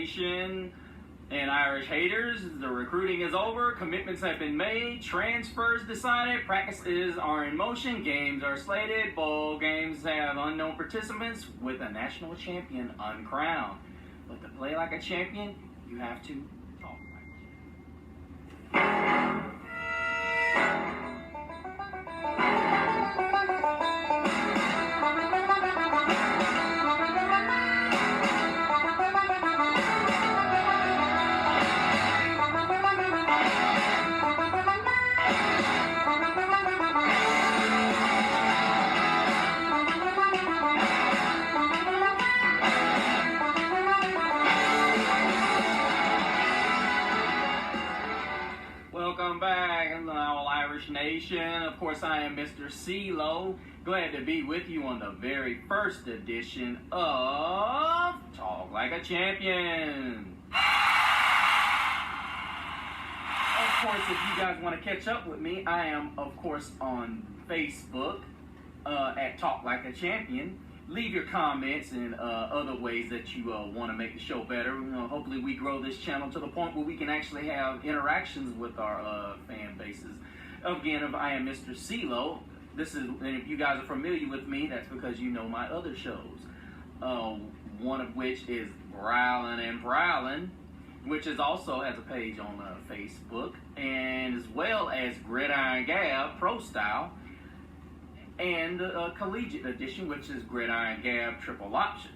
Nation and Irish haters. The recruiting is over. Commitments have been made. Transfers decided. Practices are in motion. Games are slated. Bowl games have unknown participants with a national champion uncrowned. But to play like a champion, you have to talk like one. Welcome back, All Irish Nation. Of course, I am Mr. CeeLo. Glad to be with you on the very first edition of Talk Like a Champion. Of course, if you guys want to catch up with me, I am, of course, on Facebook at Talk Like a Champion. Leave your comments and other ways that you want to make the show better. Hopefully we grow this channel to the point where we can actually have interactions with our fan bases. Again, I am Mr. CeeLo. And if you guys are familiar with me, that's because you know my other shows. One of which is Growlin' and Prowlin', which also has a page on Facebook, and as well as Gridiron Gab Pro Style, and the collegiate edition, which is Gridiron Gab Triple Option.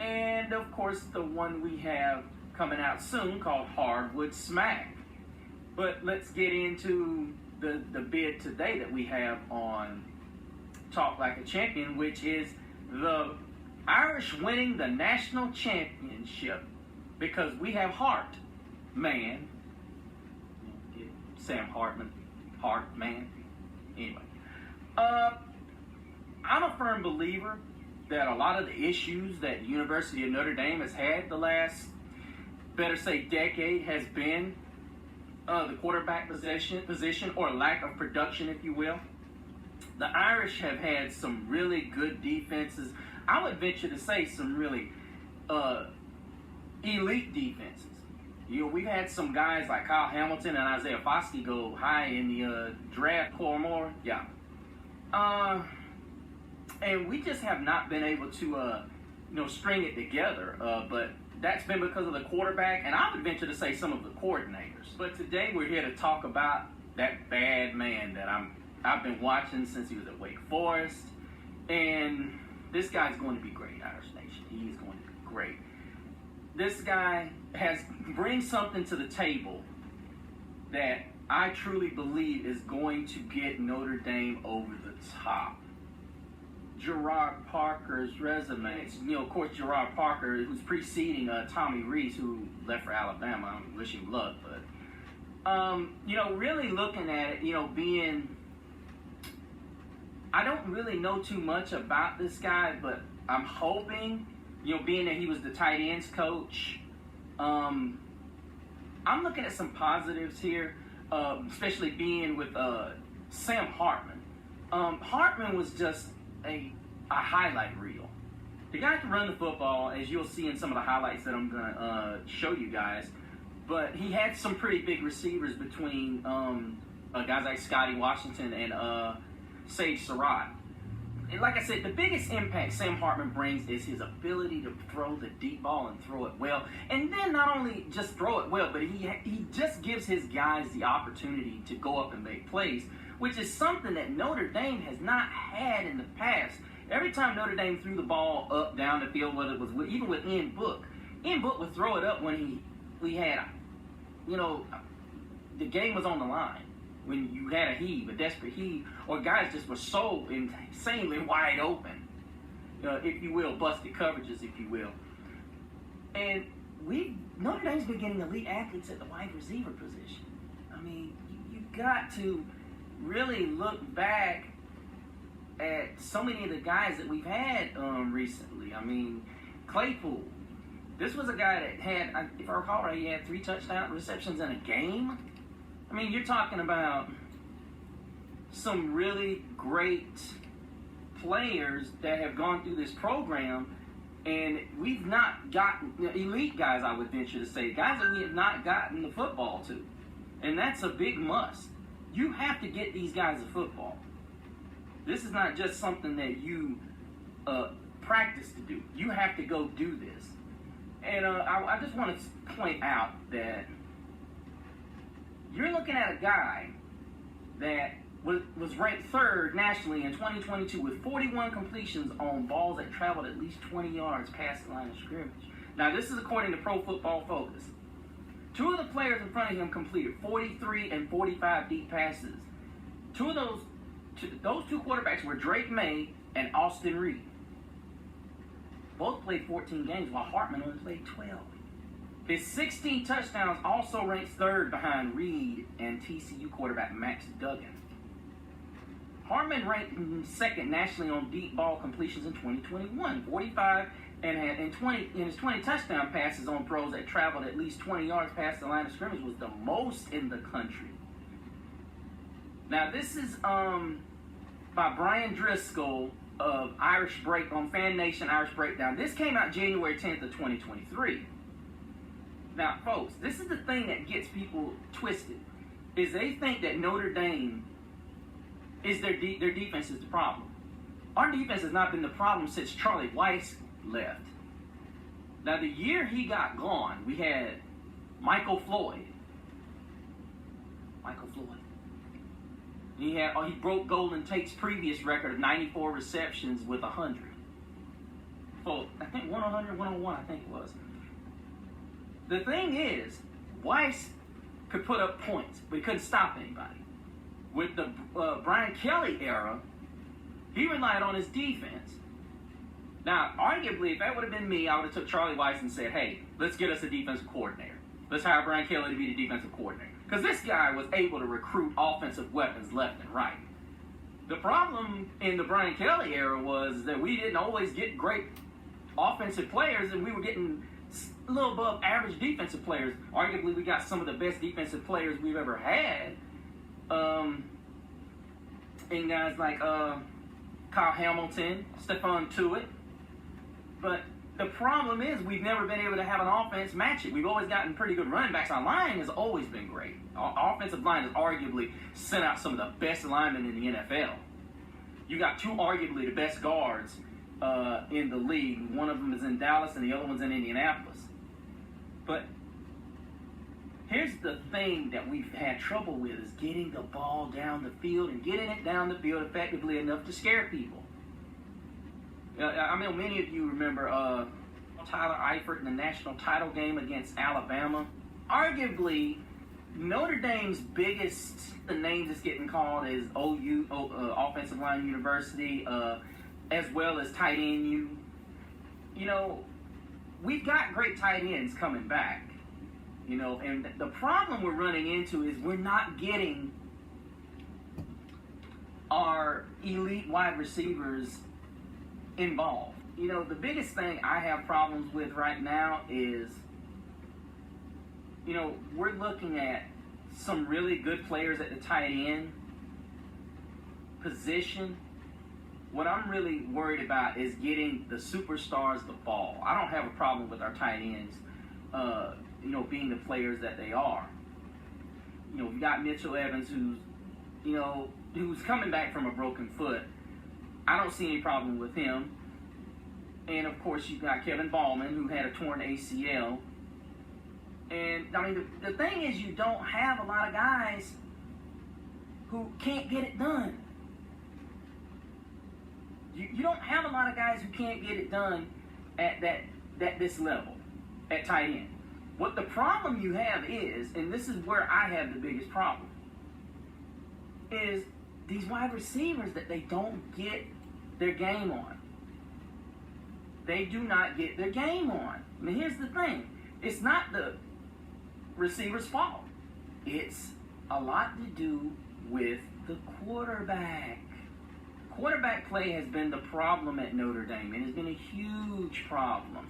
And of course, the one we have coming out soon called Hardwood Smack. But let's get into the bid today that we have on Talk Like a Champion, which is the Irish winning the national championship, because we have Hart Man, Sam Hartman, Hart Man. Anyway. I'm a firm believer that a lot of the issues that the University of Notre Dame has had the last, better say, decade has been the quarterback position or lack of production, if you will. The Irish have had some really good defenses. I would venture to say some really elite defenses. We've had some guys like Kyle Hamilton and Isaiah Foskey go high in the draft. Cormore, yeah. And we just have not been able to, string it together. But that's been because of the quarterback, and I would venture to say some of the coordinators. But today we're here to talk about that bad man that I've been watching since he was at Wake Forest. And this guy's going to be great, Irish Nation. He's going to be great. This guy brings something to the table that I truly believe is going to get Notre Dame over the top. Gerard Parker's resume. Of course, Gerard Parker, who's preceding Tommy Rees, who left for Alabama. I wish him luck, but really looking at it, being, I don't really know too much about this guy, but I'm hoping, being that he was the tight ends coach, I'm looking at some positives here. Especially being with Sam Hartman. Hartman was just a highlight reel. The guy can run the football, as you'll see in some of the highlights that I'm going to show you guys. But he had some pretty big receivers between guys like Scotty Washington and Sage Surratt. And like I said, the biggest impact Sam Hartman brings is his ability to throw the deep ball and throw it well. And then not only just throw it well, but he just gives his guys the opportunity to go up and make plays, which is something that Notre Dame has not had in the past. Every time Notre Dame threw the ball up, down the field, whether it was even with Ian Book would throw it up when we had, the game was on the line. When you had a desperate heave, or guys just were so insanely wide open, if you will, busted coverages, if you will. And Notre Dame's been getting elite athletes at the wide receiver position. I mean, you've got to really look back at so many of the guys that we've had recently. I mean, Claypool. This was a guy that had, if I recall right, he had 3 touchdown receptions in a game. I mean, you're talking about some really great players that have gone through this program And we've not gotten elite guys, I would venture to say, guys that we have not gotten the football to. And that's a big must. You have to get these guys the football. This is not just something that you practice to do. You have to go do this. And I just want to point out that you're looking at a guy that was ranked third nationally in 2022 with 41 completions on balls that traveled at least 20 yards past the line of scrimmage. Now, this is according to Pro Football Focus. Two of the players in front of him completed 43 and 45 deep passes. Those two quarterbacks were Drake May and Austin Reed. Both played 14 games, while Hartman only played 12. His 16 touchdowns also ranks third behind Reed and TCU quarterback Max Duggan. Hartman ranked second nationally on deep ball completions in 2021, 45, and in his 20 touchdown passes on throws that traveled at least 20 yards past the line of scrimmage was the most in the country. Now, this is by Brian Driscoll of Irish Break on Fan Nation Irish Breakdown. This came out January 10th of 2023. Now, folks, this is the thing that gets people twisted, is they think that Notre Dame is their defense is the problem. Our defense has not been the problem since Charlie Weiss left. Now, the year he got gone, we had Michael Floyd. He broke Golden Tate's previous record of 94 receptions with 100. So, I think 100, 101, I think it was. The thing is, Weiss could put up points, but he couldn't stop anybody. With the Brian Kelly era, he relied on his defense. Now, arguably, if that would have been me, I would have took Charlie Weiss and said, hey, let's get us a defensive coordinator. Let's hire Brian Kelly to be the defensive coordinator. Because this guy was able to recruit offensive weapons left and right. The problem in the Brian Kelly era was that we didn't always get great offensive players, and we were getting a little above average defensive players. Arguably, we got some of the best defensive players we've ever had. And guys like Kyle Hamilton, Stephon Tuitt. But the problem is we've never been able to have an offense match it. We've always gotten pretty good running backs. Our line has always been great. Our offensive line has arguably sent out some of the best linemen in the NFL. You got two arguably the best guards in the league. One of them is in Dallas and the other one's in Indianapolis. But here's the thing that we've had trouble with is getting the ball down the field and getting it down the field effectively enough to scare people. I mean, many of you remember Tyler Eifert in the national title game against Alabama. Arguably, Notre Dame's biggest name that's getting called is OU, Offensive Line University, as well as tight end U. You know, we've got great tight ends coming back. You know, and the problem we're running into is we're not getting our elite wide receivers involved. You know, the biggest thing I have problems with right now is, you know, we're looking at some really good players at the tight end position. What I'm really worried about is getting the superstars the ball. I don't have a problem with our tight ends, you know, being the players that they are. You know, we got Mitchell Evans, who's coming back from a broken foot. I don't see any problem with him. And, of course, you've got Kevin Ballman, who had a torn ACL. And, I mean, the thing is you don't have a lot of guys who can't get it done. You don't have a lot of guys who can't get it done at this level, at tight end. What the problem you have is, and this is where I have the biggest problem, is these wide receivers that they don't get their game on. They do not get their game on. I mean, here's the thing. It's not the receiver's fault. It's a lot to do with the quarterback. Quarterback play has been the problem at Notre Dame, and it's been a huge problem.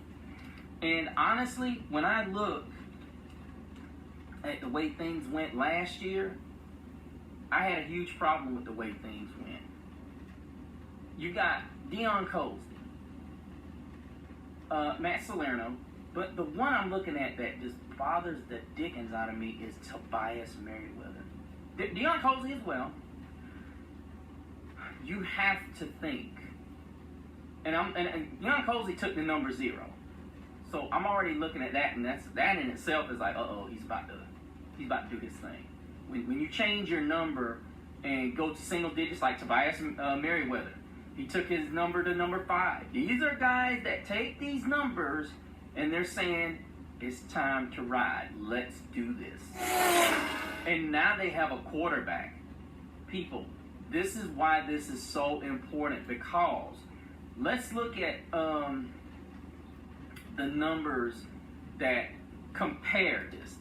And honestly, when I look at the way things went last year, I had a huge problem with the way things went. You got Deion Colston. Matt Salerno. But the one I'm looking at that just bothers the dickens out of me is Tobias Merriweather. Deion Colzie as well. You have to think. And Deion Colzie took the number 0. So I'm already looking at that, and that in itself is like, he's about to do his thing. When you change your number and go to single digits like Tobias Merriweather, he took his number to number 5. These are guys that take these numbers and they're saying, it's time to ride. Let's do this. And now they have a quarterback. People, this is why this is so important, because let's look at the numbers that compare this.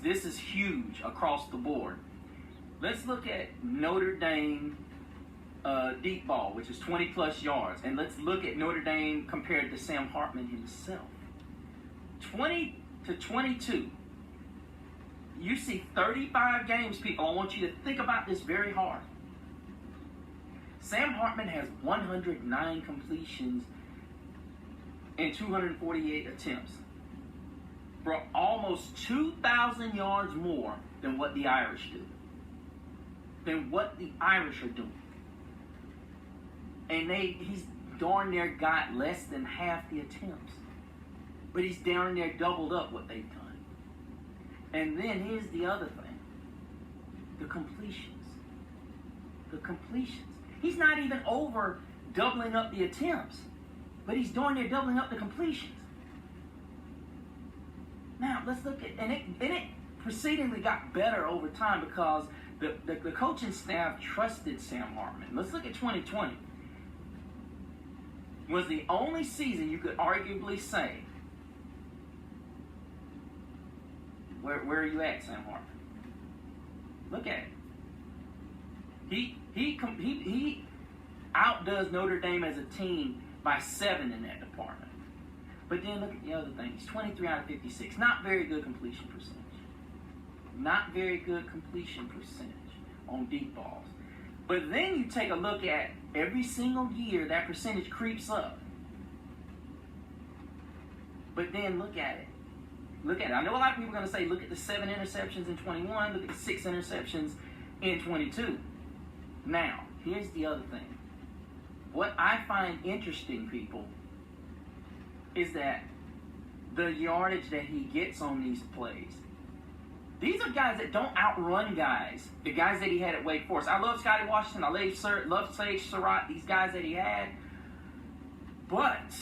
This is huge across the board. Let's look at Notre Dame deep ball, which is 20 plus yards, and let's look at Notre Dame compared to Sam Hartman himself. 20 to 22. You see 35 games, people. I want you to think about this very hard. Sam Hartman has 109 completions and 248 attempts for almost 2,000 yards more than what the Irish do. Than what the Irish are doing. And he's darn near got less than half the attempts. But he's darn near doubled up what they've done. And then here's the other thing. The completions. The completions. He's not even over doubling up the attempts, but he's darn near doubling up the completions. Now, let's look at, and it proceedingly got better over time because the coaching staff trusted Sam Hartman. Let's look at 2020. Was the only season you could arguably say, where are you at, Sam Hartman? Look at it. He outdoes Notre Dame as a team by 7 in that department. But then look at the other thing. He's 23 out of 56. Not very good completion percentage. Not very good completion percentage on deep balls. But then you take a look at every single year that percentage creeps up. But then look at it. Look at it. I know a lot of people are going to say, look at the 7 interceptions in 21. Look at the 6 interceptions in 22. Now, here's the other thing. What I find interesting, people, is that the yardage that he gets on these plays. These are guys that don't outrun guys. The guys that he had at Wake Forest. I love Scotty Washington. I love Sage Surratt. These guys that he had. But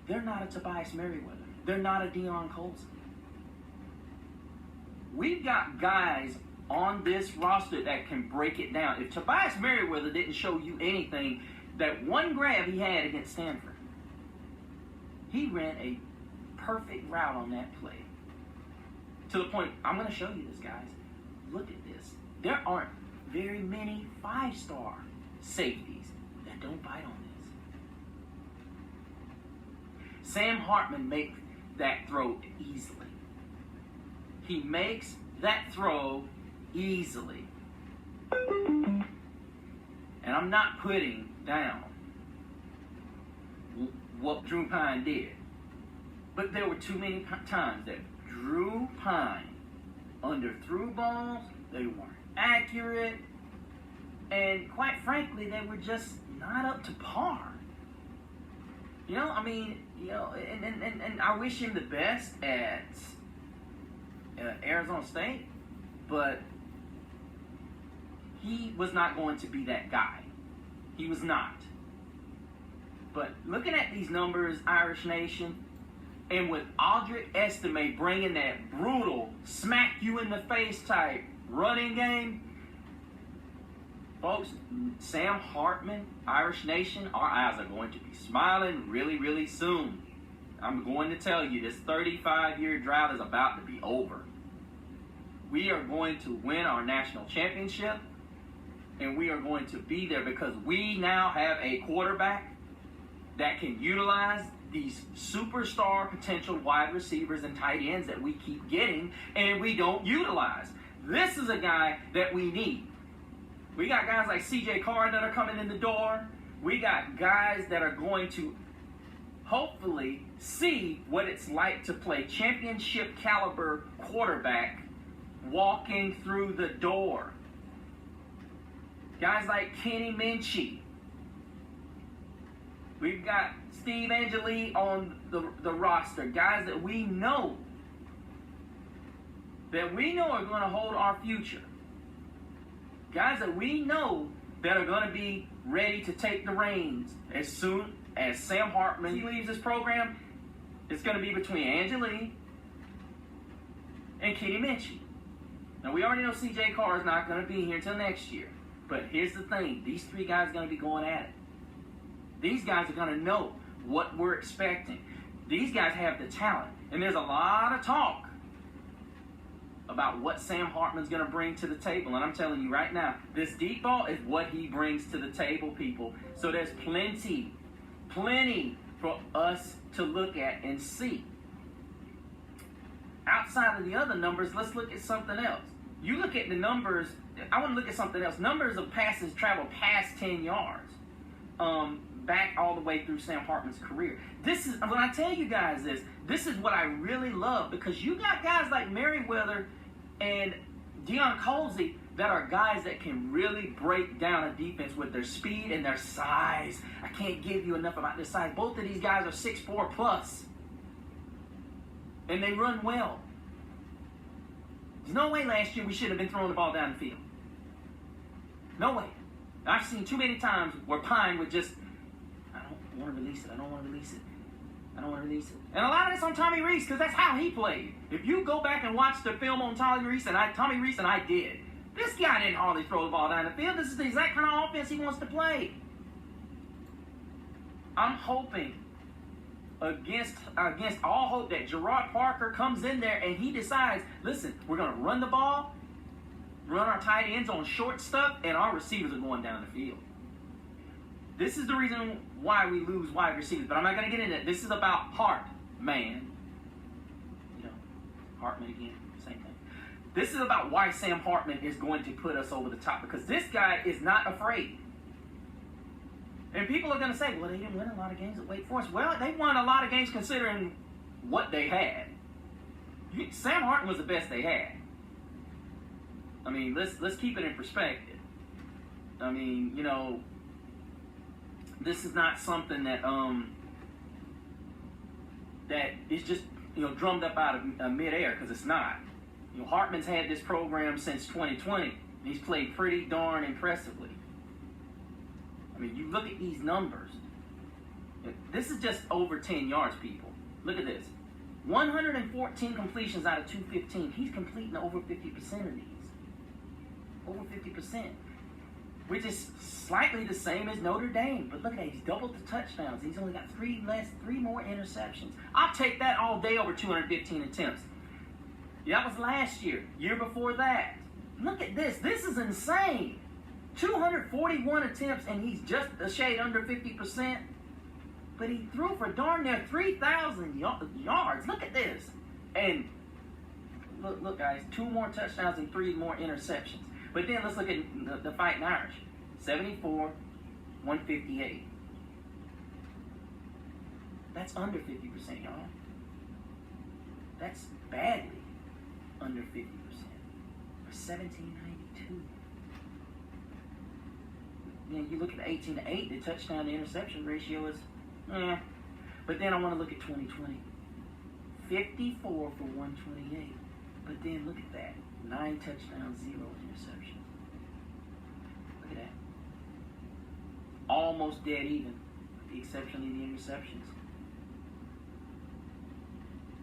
they're not a Tobias Merriweather. They're not a Deion Colzie. We've got guys on this roster that can break it down. If Tobias Merriweather didn't show you anything, that one grab he had against Stanford, he ran a perfect route on that play. To the point, I'm going to show you this, guys. Look at this. There aren't very many 5-star safeties that don't bite on this. Sam Hartman makes that throw easily. He makes that throw easily. And I'm not putting down what Drew Pine did. But there were too many times that Drew Pine underthrew balls, they weren't accurate, and quite frankly, they were just not up to par. You know, I mean, you know, and I wish him the best at Arizona State, but he was not going to be that guy. He was not. But looking at these numbers, Irish Nation, and with Audric Estime bringing that brutal, smack you in the face type running game, folks, Sam Hartman, Irish Nation, our eyes are going to be smiling really, really soon. I'm going to tell you, this 35-year drought is about to be over. We are going to win our national championship, and we are going to be there because we now have a quarterback that can utilize these superstar potential wide receivers and tight ends that we keep getting and we don't utilize. This is a guy that we need. We got guys like C.J. Carr that are coming in the door. We got guys that are going to hopefully see what it's like to play championship caliber quarterback walking through the door. Guys like Kenny Minchie. We've got Steve Angeli on the roster. Guys that we know are going to hold our future. Guys that we know that are going to be ready to take the reins as soon as Sam Hartman leaves this program. It's going to be between Angeli and Kenny Minchie. Now, we already know C.J. Carr is not going to be here until next year. But here's the thing. These three guys are going to be going at it. These guys are going to know what we're expecting. These guys have the talent. And there's a lot of talk about what Sam Hartman's going to bring to the table. And I'm telling you right now, this deep ball is what he brings to the table, people. So there's plenty for us to look at and see. Outside of the other numbers, let's look at something else. You look at the numbers. I want to look at something else. Numbers of passes traveled past 10 yards. Back all the way through Sam Hartman's career. This is, when I tell you guys this is what I really love, because you got guys like Merriweather and Deion Colsey that are guys that can really break down a defense with their speed and their size. I can't give you enough about their size. Both of these guys are 6'4 plus. And they run well. There's no way last year we should have been throwing the ball down the field. No way. I've seen too many times where Pine would just, I don't want to release it. And a lot of it's on Tommy Reese, because that's how he played. If you go back and watch the film on Tommy Reese, and I did, this guy didn't hardly throw the ball down the field. This is the exact kind of offense he wants to play. I'm hoping, against all hope, that Gerard Parker comes in there and he decides, listen, we're going to run the ball, run our tight ends on short stuff, and our receivers are going down the field. This is the reason why we lose wide receivers, but I'm not going to get into it. This is about Hart Man. Hartman again, same thing. This is about why Sam Hartman is going to put us over the top, because this guy is not afraid. And people are going to say, well, they didn't win a lot of games at Wake Forest. Well, they won a lot of games considering what they had. Sam Hartman was the best they had. I mean, let's keep it in perspective. I mean, this is not something that that is just drummed up out of midair, because it's not. Hartman's had this program since 2020, and he's played pretty darn impressively. I mean, you look at these numbers. This is just over 10 yards, people. Look at this. 114 completions out of 215. He's completing over 50% of these. Over 50%. Which is slightly the same as Notre Dame. But look at that. He's doubled the touchdowns. He's only got three more interceptions. I'll take that all day over 215 attempts. That was last year. Year before that. Look at this. This is insane. 241 attempts, and he's just a shade under 50%. But he threw for darn near 3,000 yards. Look at this. And look, guys, 2 more touchdowns and 3 more interceptions. But then let's look at the Fighting Irish. 74, 158. That's under 50%, y'all. That's badly under 50%. For 1792. You look at the 18-8, the touchdown to interception ratio is, But then I want to look at 2020. 54 for 128. But then look at that. 9 touchdowns, 0 interceptions. Look at that. Almost dead even, with the exception of the interceptions.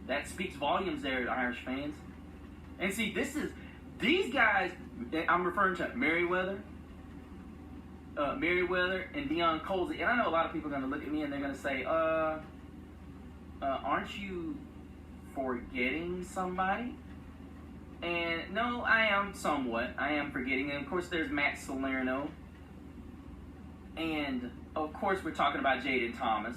That speaks volumes there, Irish fans. And see, these guys, I'm referring to Merriweather and Deion Colsey. And I know a lot of people are going to look at me and they're going to say, aren't you forgetting somebody? And no, I am somewhat. I am forgetting. And of course, there's Matt Salerno. And of course, we're talking about Jaden Thomas.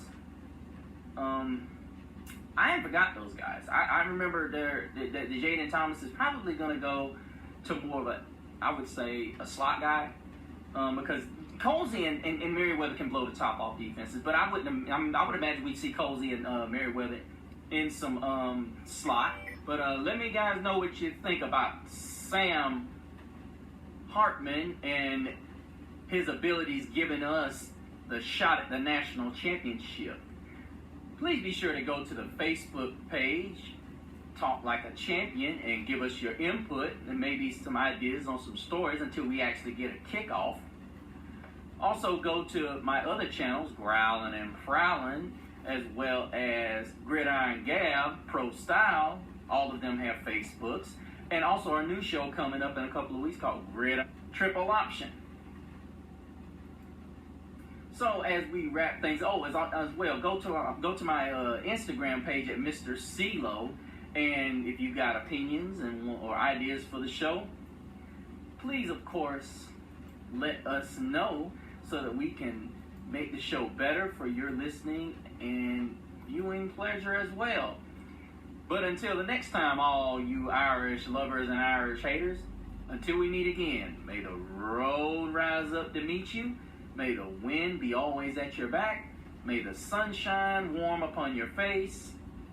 I haven't forgot those guys. I remember the Jaden Thomas is probably going to go to more of a, I would say, a slot guy. because Colsey and Merriweather can blow the top off defenses, but I would imagine we'd see Colsey and Merriweather in some slot. But let me guys know what you think about Sam Hartman and his abilities giving us the shot at the national championship. Please be sure to go to the Facebook page, Talk Like a Champion, and give us your input and maybe some ideas on some stories until we actually get a kickoff. Also go to my other channels, Growlin' and Prowlin', as well as Gridiron Gab, Pro Style. All of them have Facebooks. And also our new show coming up in a couple of weeks called Gridiron Triple Option. So as we wrap things, as well, go to my Instagram page at Mr. CeeLo, and if you've got opinions or ideas for the show, please, of course, let us know so that we can make the show better for your listening and viewing pleasure as well. But until the next time, all you Irish lovers and Irish haters, until we meet again, may the road rise up to meet you. May the wind be always at your back. May the sunshine warm upon your face.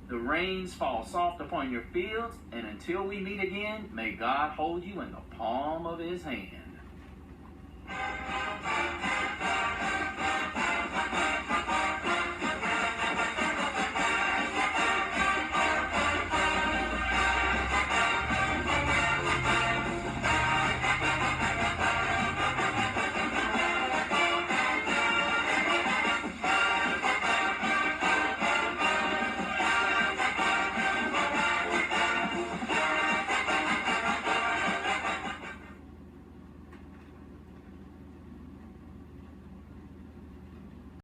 The rains fall soft upon your fields. And until we meet again, may God hold you in the palm of his hand.